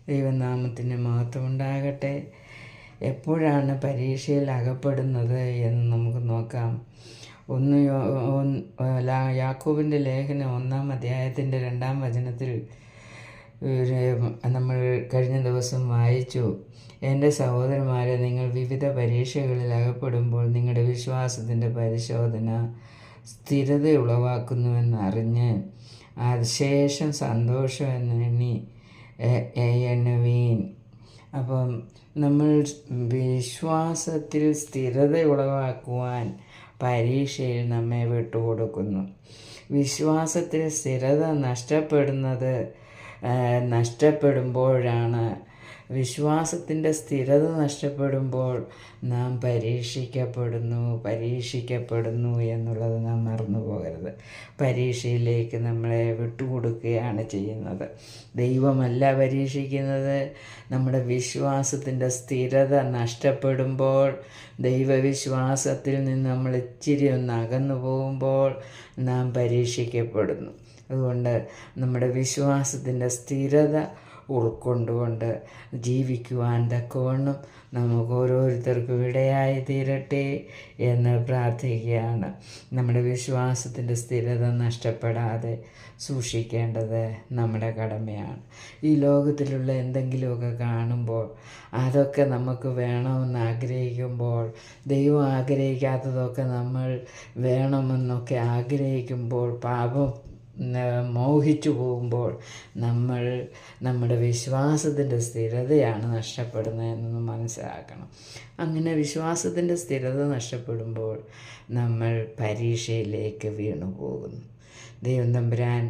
ദൈവനാമത്തിന് മഹത്വമുണ്ടാകട്ടെ. എപ്പോഴാണ് പരീക്ഷയിൽ അകപ്പെടുന്നത് എന്ന് നമുക്ക് നോക്കാം. യാക്കോബിൻ്റെ ലേഖനം 1-ാം അധ്യായത്തിൻ്റെ 2-ാം വചനത്തിൽ നമ്മൾ കഴിഞ്ഞ ദിവസം വായിച്ചു, എൻ്റെ സഹോദരന്മാരെ, നിങ്ങൾ വിവിധ പരീക്ഷകളിൽ അകപ്പെടുമ്പോൾ നിങ്ങളുടെ വിശ്വാസത്തിൻ്റെ പരിശോധന സ്ഥിരത ഉളവാക്കുന്നുവെന്നറിഞ്ഞ് അതിശേഷം സന്തോഷം എണ്ണുവീൻ. അപ്പം നമ്മൾ വിശ്വാസത്തിൽ സ്ഥിരത ഉളവാക്കുവാൻ പരീക്ഷയിൽ നമ്മെ വിട്ടുകൊടുക്കുന്നു. വിശ്വാസത്തിൽ സ്ഥിരത നഷ്ടപ്പെടുമ്പോഴാണ് വിശ്വാസത്തിൻ്റെ സ്ഥിരത നഷ്ടപ്പെടുമ്പോൾ നാം പരീക്ഷിക്കപ്പെടുന്നു എന്നുള്ളത് നാം മറന്നു പോകരുത്. പരീക്ഷയിലേക്ക് നമ്മളെ വിട്ടുകൊടുക്കുകയാണ് ചെയ്യുന്നത്. ദൈവമല്ല പരീക്ഷിക്കുന്നത്. നമ്മുടെ വിശ്വാസത്തിൻ്റെ സ്ഥിരത നഷ്ടപ്പെടുമ്പോൾ, ദൈവവിശ്വാസത്തിൽ നിന്ന് നമ്മൾ ഇച്ചിരി ഒന്ന് അകന്നു പോകുമ്പോൾ നാം പരീക്ഷിക്കപ്പെടുന്നു. അതുകൊണ്ട് നമ്മുടെ വിശ്വാസത്തിൻ്റെ സ്ഥിരത ഉൾക്കൊണ്ടുകൊണ്ട് ജീവിക്കുവാൻ തക്കവണ്ണം നമുക്ക് ഓരോരുത്തർക്കും ഇടയായി തീരട്ടെ എന്ന് പ്രാർത്ഥിക്കുകയാണ്. നമ്മുടെ വിശ്വാസത്തിൻ്റെ സ്ഥിരത നഷ്ടപ്പെടാതെ സൂക്ഷിക്കേണ്ടത് നമ്മുടെ കടമയാണ്. ഈ ലോകത്തിലുള്ള എന്തെങ്കിലുമൊക്കെ കാണുമ്പോൾ അതൊക്കെ നമുക്ക് വേണമെന്ന് ആഗ്രഹിക്കുമ്പോൾ, ദൈവം ആഗ്രഹിക്കാത്തതൊക്കെ നമ്മൾ വേണമെന്നൊക്കെ ആഗ്രഹിക്കുമ്പോൾ, പാപം മോഹിച്ചു പോകുമ്പോൾ നമ്മൾ നമ്മുടെ വിശ്വാസത്തിൻ്റെ സ്ഥിരതയാണ് നഷ്ടപ്പെടുന്നതെന്ന് മനസ്സിലാക്കണം. അങ്ങനെ വിശ്വാസത്തിൻ്റെ സ്ഥിരത നഷ്ടപ്പെടുമ്പോൾ നമ്മൾ പരീക്ഷയിലേക്ക് വീണു പോകുന്നു. ദൈവം തമ്പുരാൻ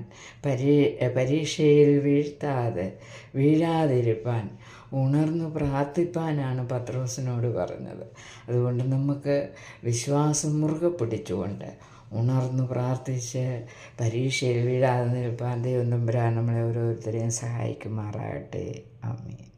പരീക്ഷയിൽ വീഴാതിരിപ്പാൻ ഉണർന്നു പ്രാർത്ഥിപ്പാനാണ് പത്രോസിനോട് പറഞ്ഞത്. അതുകൊണ്ട് നമുക്ക് വിശ്വാസം മുറുകെ പിടിച്ചുകൊണ്ട് ഉണർന്നു പ്രാർത്ഥിച്ച് പരീക്ഷയിൽ വീഴാതെ നിൽപ്പാൻ ദൈവം തമ്പുരാൻ നമ്മളെ ഓരോരുത്തരെയും സഹായിക്കുമാറാകട്ടെ. ആമേൻ.